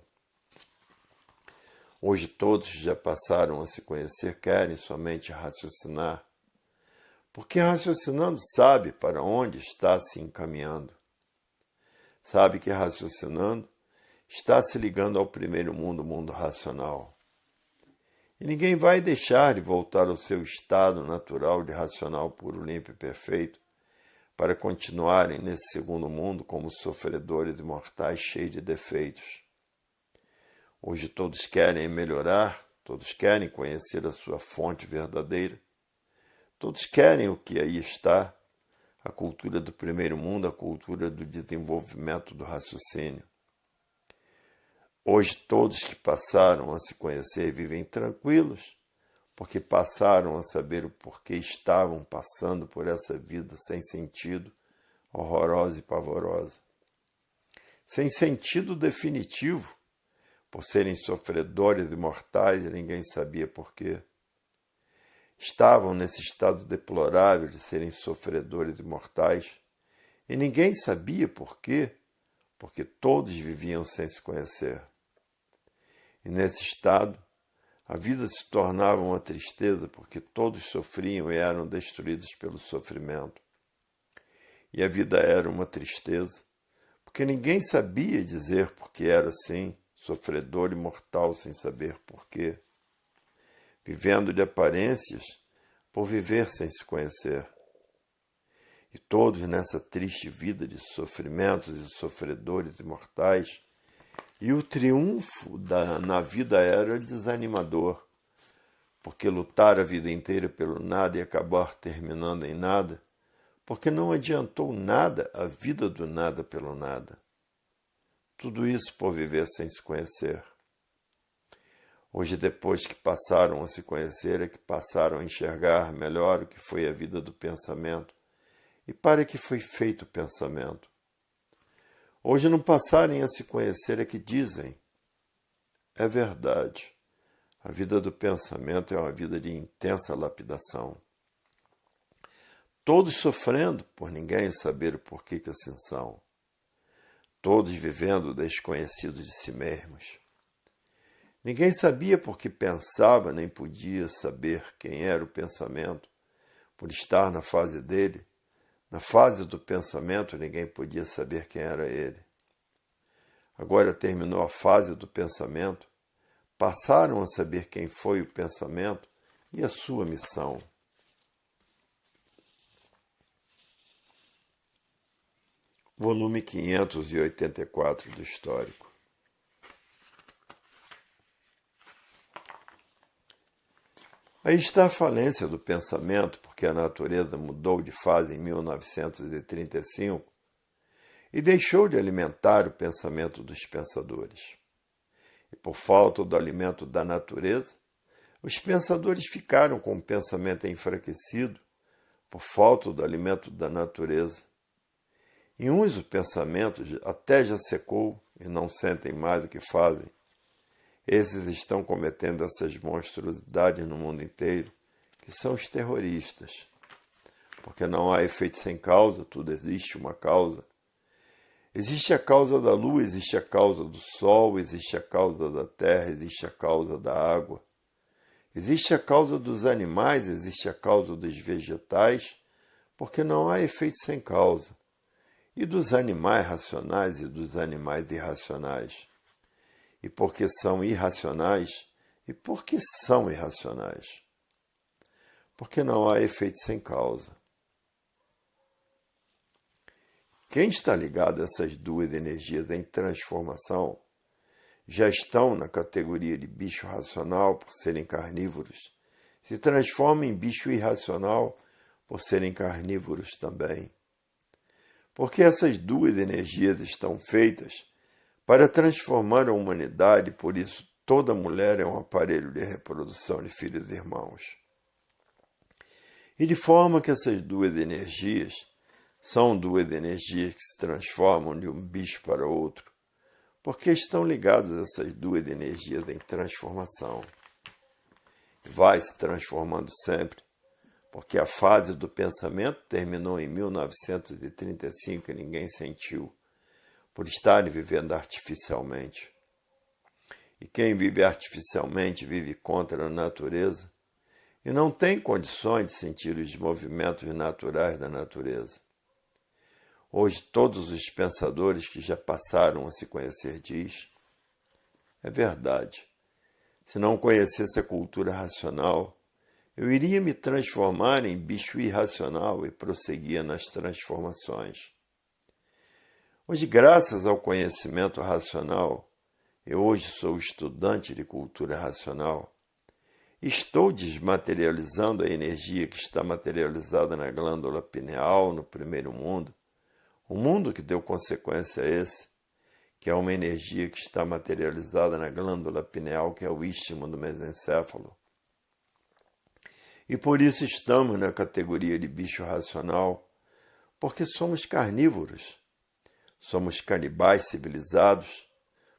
Hoje todos que já passaram a se conhecer querem somente raciocinar, porque raciocinando sabe para onde está se encaminhando. Sabe que raciocinando está se ligando ao primeiro mundo, o mundo racional. E ninguém vai deixar de voltar ao seu estado natural de racional puro, limpo e perfeito, para continuarem nesse segundo mundo como sofredores imortais cheios de defeitos. Hoje todos querem melhorar, todos querem conhecer a sua fonte verdadeira, todos querem o que aí está, a cultura do primeiro mundo, a cultura do desenvolvimento do raciocínio. Hoje todos que passaram a se conhecer vivem tranquilos, porque passaram a saber o porquê estavam passando por essa vida sem sentido, horrorosa e pavorosa. Sem sentido definitivo, por serem sofredores imortais e ninguém sabia porquê. Estavam nesse estado deplorável de serem sofredores imortais e ninguém sabia porquê, porque todos viviam sem se conhecer. E nesse estado, a vida se tornava uma tristeza porque todos sofriam e eram destruídos pelo sofrimento. E a vida era uma tristeza porque ninguém sabia dizer por que era assim, sofredor e mortal sem saber porquê, vivendo de aparências por viver sem se conhecer. E todos nessa triste vida de sofrimentos e sofredores imortais, e o triunfo na vida era desanimador, porque lutar a vida inteira pelo nada e acabar terminando em nada, porque não adiantou nada a vida do nada pelo nada. Tudo isso por viver sem se conhecer. Hoje, depois que passaram a se conhecer, é que passaram a enxergar melhor o que foi a vida do pensamento e para que foi feito o pensamento. Hoje, não passarem a se conhecer, é que dizem: é verdade, a vida do pensamento é uma vida de intensa lapidação. Todos sofrendo por ninguém saber o porquê que assim são. Todos vivendo desconhecidos de si mesmos. Ninguém sabia por que pensava, nem podia saber quem era o pensamento, por estar na fase dele. Na fase do pensamento, ninguém podia saber quem era ele. Agora terminou a fase do pensamento, passaram a saber quem foi o pensamento e a sua missão. Volume 584 do Histórico. Aí está a falência do pensamento, porque a natureza mudou de fase em 1935 e deixou de alimentar o pensamento dos pensadores. E por falta do alimento da natureza, os pensadores ficaram com o pensamento enfraquecido por falta do alimento da natureza. Em uns o pensamento até já secou e não sentem mais o que fazem, esses estão cometendo essas monstruosidades no mundo inteiro, que são os terroristas. Porque não há efeito sem causa, tudo existe uma causa. Existe a causa da lua, existe a causa do sol, existe a causa da terra, existe a causa da água. Existe a causa dos animais, existe a causa dos vegetais, porque não há efeito sem causa. E dos animais racionais e dos animais irracionais. E porque são irracionais, e porque são irracionais. Porque não há efeito sem causa. Quem está ligado a essas duas energias em transformação já estão na categoria de bicho racional por serem carnívoros, se transformam em bicho irracional por serem carnívoros também. Porque essas duas energias estão feitas para transformar a humanidade, por isso toda mulher é um aparelho de reprodução de filhos e irmãos. E de forma que essas duas energias são duas energias que se transformam de um bicho para outro, porque estão ligados a essas duas energias em transformação. Vai se transformando sempre, porque a fase do pensamento terminou em 1935 e ninguém sentiu, por estarem vivendo artificialmente. E quem vive artificialmente vive contra a natureza e não tem condições de sentir os movimentos naturais da natureza. Hoje todos os pensadores que já passaram a se conhecer diz: é verdade, se não conhecesse a cultura racional, eu iria me transformar em bicho irracional e prosseguia nas transformações. Hoje, graças ao conhecimento racional, eu hoje sou estudante de cultura racional, estou desmaterializando a energia que está materializada na glândula pineal, no primeiro mundo, o mundo que deu consequência a esse, que é uma energia que está materializada na glândula pineal, que é o istmo do mesencéfalo. E por isso estamos na categoria de bicho racional, porque somos carnívoros, somos canibais civilizados.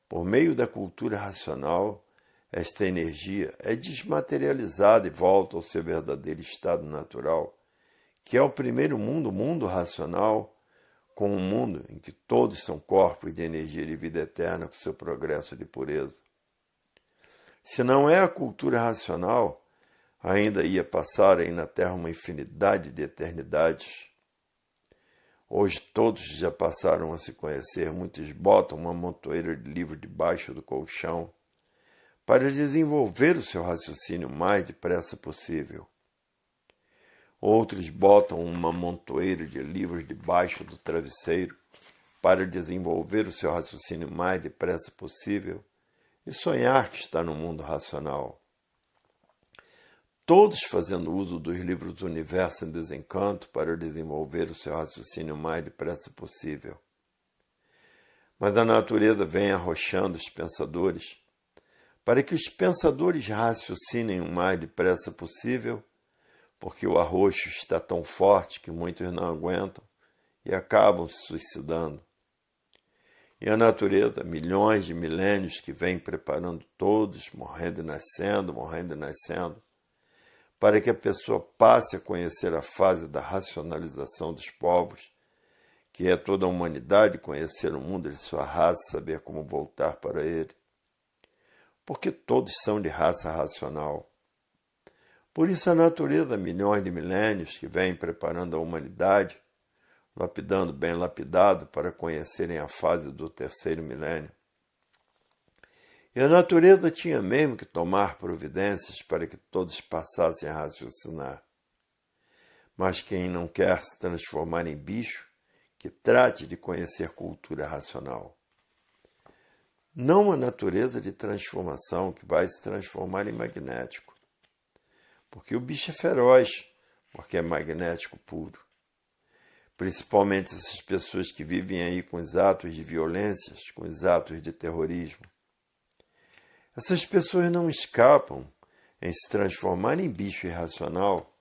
Por meio da cultura racional, esta energia é desmaterializada e volta ao seu verdadeiro estado natural, que é o primeiro mundo, o mundo racional, com um mundo em que todos são corpos de energia de vida eterna com seu progresso de pureza. Se não é a cultura racional, ainda ia passar aí na Terra uma infinidade de eternidades. Hoje todos já passaram a se conhecer, muitos botam uma montoeira de livros debaixo do colchão para desenvolver o seu raciocínio o mais depressa possível. Outros botam uma montoeira de livros debaixo do travesseiro para desenvolver o seu raciocínio o mais depressa possível e sonhar que está no mundo racional. Todos fazendo uso dos livros do Universo em Desencanto para desenvolver o seu raciocínio o mais depressa possível. Mas a natureza vem arrochando os pensadores para que os pensadores raciocinem o mais depressa possível, porque o arroxo está tão forte que muitos não aguentam e acabam se suicidando. E a natureza, milhões de milênios que vem preparando todos, morrendo e nascendo, para que a pessoa passe a conhecer a fase da racionalização dos povos, que é toda a humanidade conhecer o mundo de sua raça, saber como voltar para ele. Porque todos são de raça racional. Por isso a natureza, milhões de milênios que vem preparando a humanidade, lapidando bem lapidado para conhecerem a fase do terceiro milênio. E a natureza tinha mesmo que tomar providências para que todos passassem a raciocinar. Mas quem não quer se transformar em bicho, que trate de conhecer cultura racional. Não a natureza de transformação que vai se transformar em magnético. Porque o bicho é feroz, porque é magnético puro. Principalmente essas pessoas que vivem aí com os atos de violência, com os atos de terrorismo. Essas pessoas não escapam em se transformar em bicho irracional,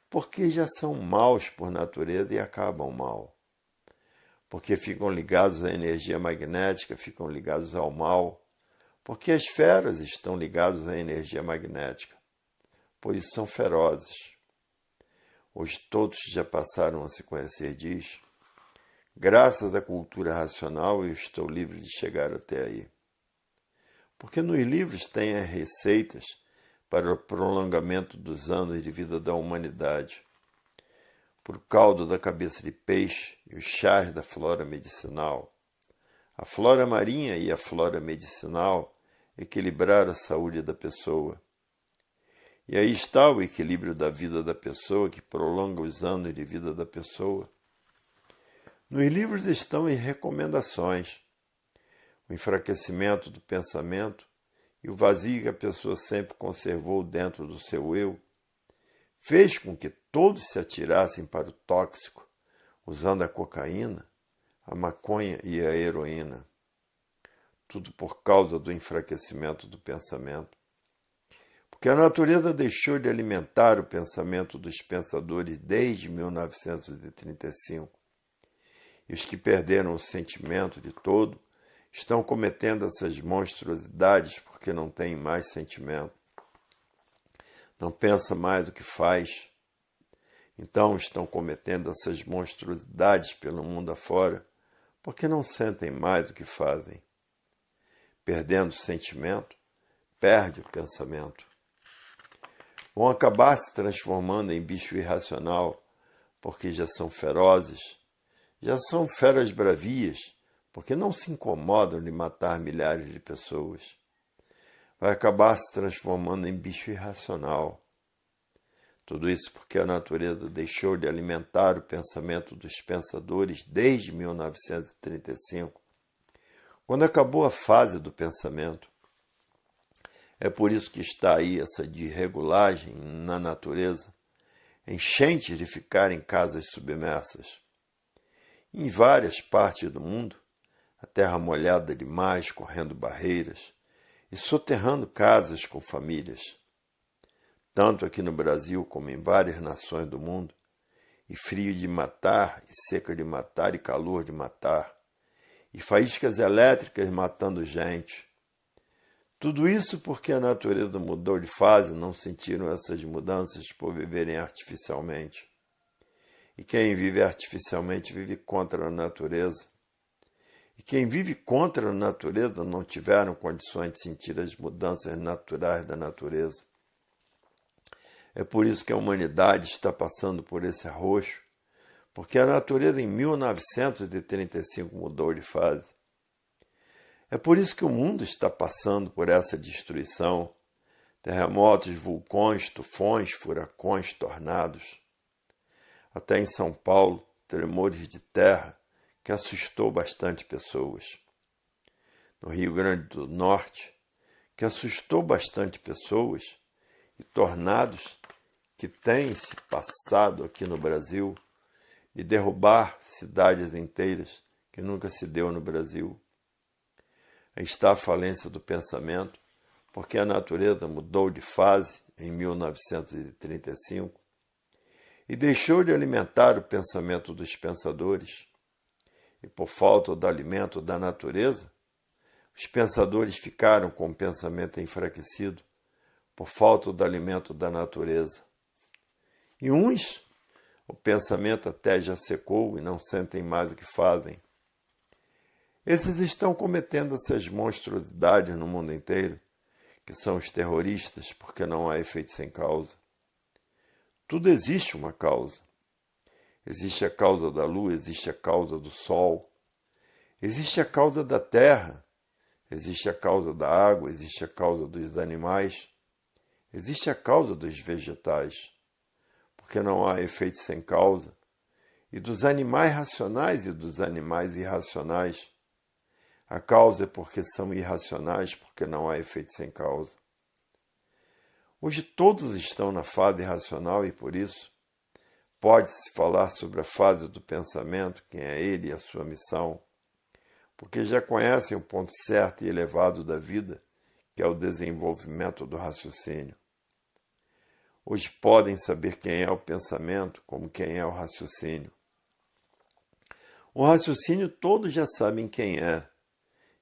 porque já são maus por natureza e acabam mal. porque ficam ligados à energia magnética, ficam ligados ao mal, porque as feras estão ligadas à energia magnética, por isso são ferozes. Hoje todos já passaram a se conhecer disso. Graças à cultura racional, eu estou livre de chegar até aí. Porque nos livros tem as receitas para o prolongamento dos anos de vida da humanidade. Por caldo da cabeça de peixe e os chás da flora medicinal. A flora marinha e a flora medicinal equilibrar a saúde da pessoa. E aí está o equilíbrio da vida da pessoa, que prolonga os anos de vida da pessoa. Nos livros estão as recomendações, o enfraquecimento do pensamento e o vazio que a pessoa sempre conservou dentro do seu eu, fez com que todos se atirassem para o tóxico, usando a cocaína, a maconha e a heroína. Tudo por causa do enfraquecimento do pensamento. Porque a natureza deixou de alimentar o pensamento dos pensadores desde 1935. E os que perderam o sentimento de todo estão cometendo essas monstruosidades porque não têm mais sentimento. Não pensa mais o que faz. Então estão cometendo essas monstruosidades pelo mundo afora porque não sentem mais o que fazem. Perdendo o sentimento, perde o pensamento. Vão acabar se transformando em bicho irracional, porque já são ferozes, já são feras bravias, porque não se incomodam de matar milhares de pessoas. Vai acabar se transformando em bicho irracional. Tudo isso porque a natureza deixou de alimentar o pensamento dos pensadores desde 1935, quando acabou a fase do pensamento. É por isso que está aí essa desregulagem na natureza, enchentes de ficar em casas submersas. Em várias partes do mundo, a terra molhada demais, correndo barreiras e soterrando casas com famílias. Tanto aqui no Brasil como em várias nações do mundo, e frio de matar, e seca de matar, e calor de matar, e faíscas elétricas matando gente. Tudo isso porque a natureza mudou de fase, não sentiram essas mudanças por viverem artificialmente. E quem vive artificialmente vive contra a natureza. E quem vive contra a natureza não tiveram condições de sentir as mudanças naturais da natureza. É por isso que a humanidade está passando por esse arroxo, porque a natureza em 1935 mudou de fase. É por isso que o mundo está passando por essa destruição, terremotos, vulcões, tufões, furacões, tornados. Até em São Paulo, tremores de terra que assustou bastante pessoas. No Rio Grande do Norte, que assustou bastante pessoas, e tornados que têm se passado aqui no Brasil, de derrubar cidades inteiras que nunca se deu no Brasil. Aí está a falência do pensamento, porque a natureza mudou de fase em 1935 e deixou de alimentar o pensamento dos pensadores. E por falta do alimento da natureza, os pensadores ficaram com o pensamento enfraquecido por falta do alimento da natureza. E uns, o pensamento até já secou e não sentem mais o que fazem. Esses estão cometendo essas monstruosidades no mundo inteiro, que são os terroristas, porque não há efeito sem causa. Tudo existe uma causa. Existe a causa da lua, existe a causa do sol, existe a causa da terra, existe a causa da água, existe a causa dos animais, existe a causa dos vegetais, porque não há efeito sem causa, e dos animais racionais e dos animais irracionais. A causa é porque são irracionais, porque não há efeito sem causa. Hoje todos estão na fase irracional e, por isso, pode-se falar sobre a fase do pensamento, quem é ele e a sua missão, porque já conhecem o ponto certo e elevado da vida, que é o desenvolvimento do raciocínio. Hoje podem saber quem é o pensamento como quem é o raciocínio. O raciocínio todos já sabem quem é.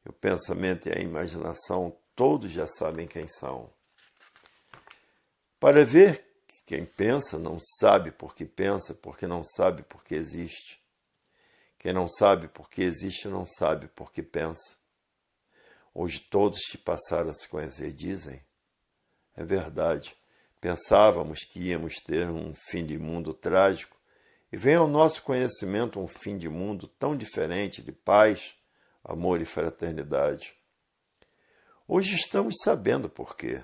E o pensamento e a imaginação todos já sabem quem são. Para ver que quem pensa não sabe por que pensa, porque não sabe por que existe. Quem não sabe por que existe não sabe por que pensa. Hoje todos que passaram a se conhecer dizem: é verdade, pensávamos que íamos ter um fim de mundo trágico, e vem ao nosso conhecimento um fim de mundo tão diferente de paz, amor e fraternidade. Hoje estamos sabendo por quê.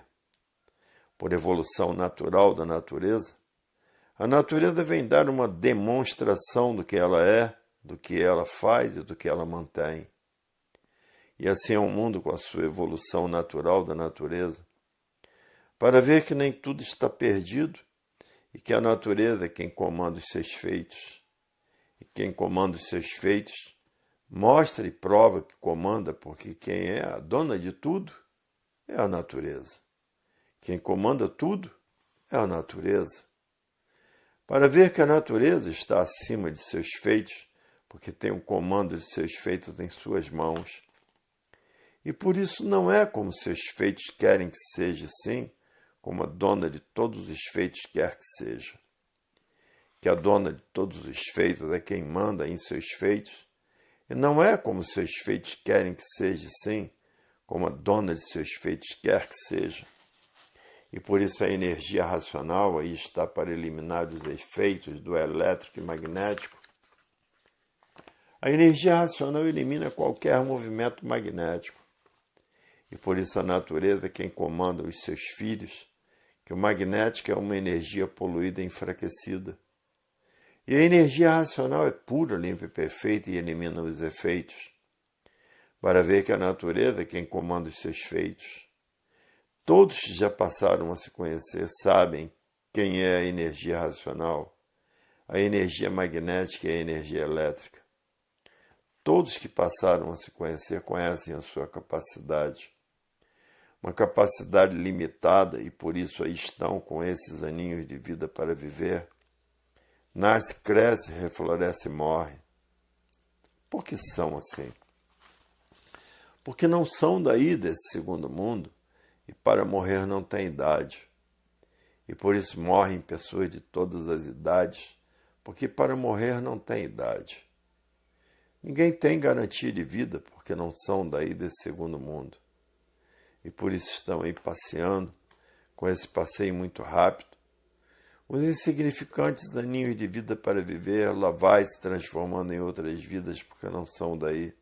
Por evolução natural da natureza, a natureza vem dar uma demonstração do que ela é, do que ela faz e do que ela mantém. E assim é o mundo com a sua evolução natural da natureza, para ver que nem tudo está perdido e que a natureza é quem comanda os seus feitos. E quem comanda os seus feitos mostra e prova que comanda, porque quem é a dona de tudo é a natureza. Quem comanda tudo é a natureza. Para ver que a natureza está acima de seus feitos, porque tem o comando de seus feitos em suas mãos. E por isso não é como seus feitos querem que seja, sim, como a dona de todos os feitos quer que seja. Que a dona de todos os feitos é quem manda em seus feitos, e não é como seus feitos querem que seja, sim, como a dona de seus feitos quer que seja. E por isso a energia racional aí está para eliminar os efeitos do elétrico e magnético. A energia racional elimina qualquer movimento magnético. E por isso a natureza é quem comanda os seus filhos, que o magnético é uma energia poluída e enfraquecida. E a energia racional é pura, limpa e perfeita e elimina os efeitos. Para ver que a natureza é quem comanda os seus feitos. Todos que já passaram a se conhecer sabem quem é a energia racional, a energia magnética e a energia elétrica. Todos que passaram a se conhecer conhecem a sua capacidade. Uma capacidade limitada e por isso aí estão com esses aninhos de vida para viver. Nasce, cresce, refloresce e morre. Por que são assim? Porque não são daí desse segundo mundo e para morrer não tem idade. E por isso morrem pessoas de todas as idades, porque para morrer não tem idade. Ninguém tem garantia de vida porque não são daí desse segundo mundo. E por isso estão aí passeando, com esse passeio muito rápido. Os insignificantes aninhos de vida para viver, lá vai se transformando em outras vidas porque não são daí.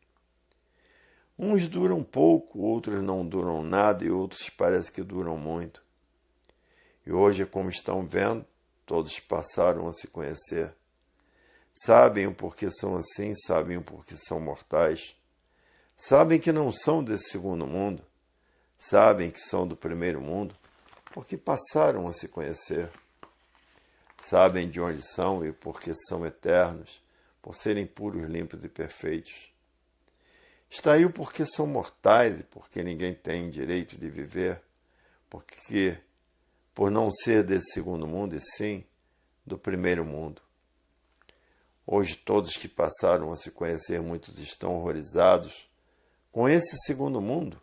Uns duram pouco, outros não duram nada e outros parece que duram muito. E hoje, como estão vendo, todos passaram a se conhecer. Sabem o porquê são assim, sabem o porquê são mortais. Sabem que não são desse segundo mundo. Sabem que são do primeiro mundo, porque passaram a se conhecer. Sabem de onde são e porque são eternos, por serem puros, limpos e perfeitos. Está aí o porquê são mortais e porque ninguém tem direito de viver, porque por não ser desse segundo mundo, e sim do primeiro mundo. Hoje todos que passaram a se conhecer, muitos estão horrorizados com esse segundo mundo,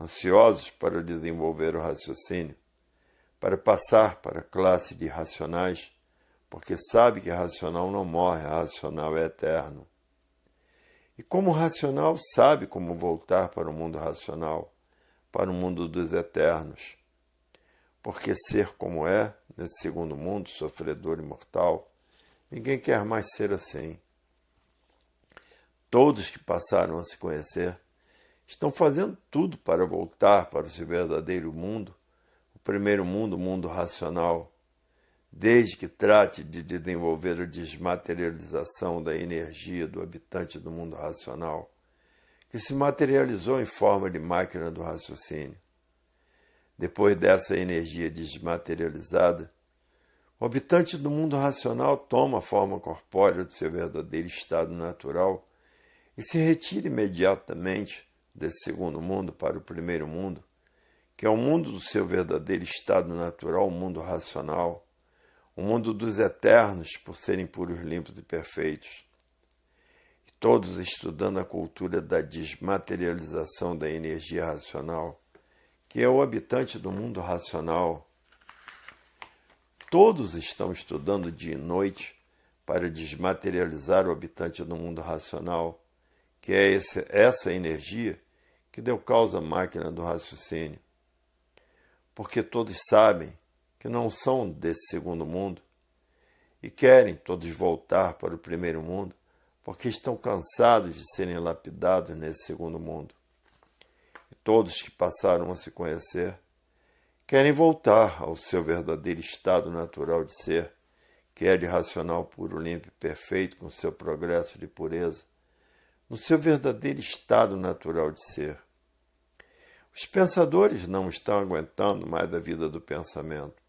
ansiosos para desenvolver o raciocínio, para passar para a classe de racionais, porque sabe que racional não morre, racional é eterno. E como racional sabe como voltar para o mundo racional, para o mundo dos eternos. Porque ser como é, nesse segundo mundo, sofredor e mortal, ninguém quer mais ser assim. Todos que passaram a se conhecer estão fazendo tudo para voltar para o seu verdadeiro mundo, o primeiro mundo, o mundo racional, desde que trate de desenvolver a desmaterialização da energia do habitante do mundo racional, que se materializou em forma de máquina do raciocínio. Depois dessa energia desmaterializada, o habitante do mundo racional toma a forma corpórea do seu verdadeiro estado natural e se retira imediatamente desse segundo mundo para o primeiro mundo, que é o mundo do seu verdadeiro estado natural, o mundo racional, o mundo dos eternos por serem puros, limpos e perfeitos. E todos estudando a cultura da desmaterialização da energia racional, que é o habitante do mundo racional. Todos estão estudando dia e noite para desmaterializar o habitante do mundo racional, que é essa energia que deu causa à máquina do raciocínio. Porque todos sabem que não são desse segundo mundo e querem todos voltar para o primeiro mundo, porque estão cansados de serem lapidados nesse segundo mundo. E todos que passaram a se conhecer querem voltar ao seu verdadeiro estado natural de ser, que é de racional puro, limpo e perfeito, com seu progresso de pureza, no seu verdadeiro estado natural de ser. Os pensadores não estão aguentando mais a vida do pensamento.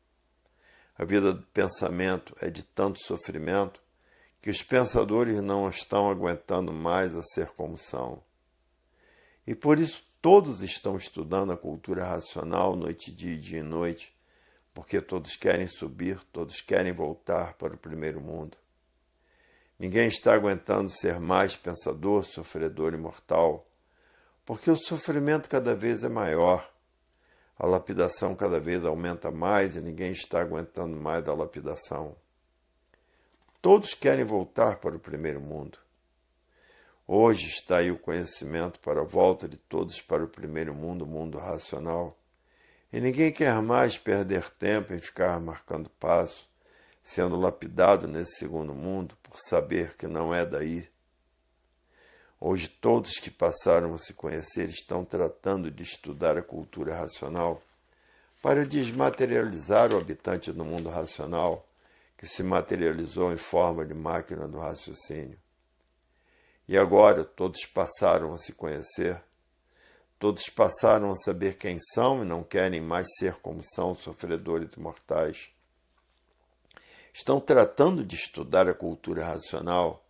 A vida do pensamento é de tanto sofrimento que os pensadores não estão aguentando mais a ser como são. E por isso todos estão estudando a cultura racional noite e dia e noite, porque todos querem subir, todos querem voltar para o primeiro mundo. Ninguém está aguentando ser mais pensador, sofredor e mortal, porque o sofrimento cada vez é maior, a lapidação cada vez aumenta mais e ninguém está aguentando mais a lapidação. Todos querem voltar para o primeiro mundo. Hoje está aí o conhecimento para a volta de todos para o primeiro mundo, o mundo racional. E ninguém quer mais perder tempo em ficar marcando passo, sendo lapidado nesse segundo mundo por saber que não é daí. Hoje todos que passaram a se conhecer estão tratando de estudar a cultura racional para desmaterializar o habitante do mundo racional, que se materializou em forma de máquina do raciocínio. E agora todos passaram a se conhecer, todos passaram a saber quem são e não querem mais ser como são, sofredores e mortais. Estão tratando de estudar a cultura racional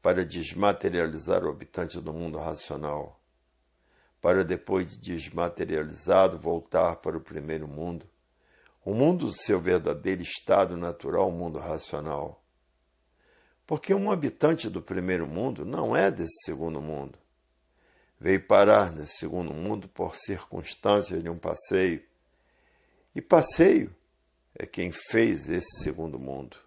para desmaterializar o habitante do mundo racional, para depois de desmaterializado voltar para o primeiro mundo, o mundo do seu verdadeiro estado natural, o mundo racional. Porque um habitante do primeiro mundo não é desse segundo mundo. Veio parar nesse segundo mundo por circunstâncias de um passeio. E passeio é quem fez esse segundo mundo.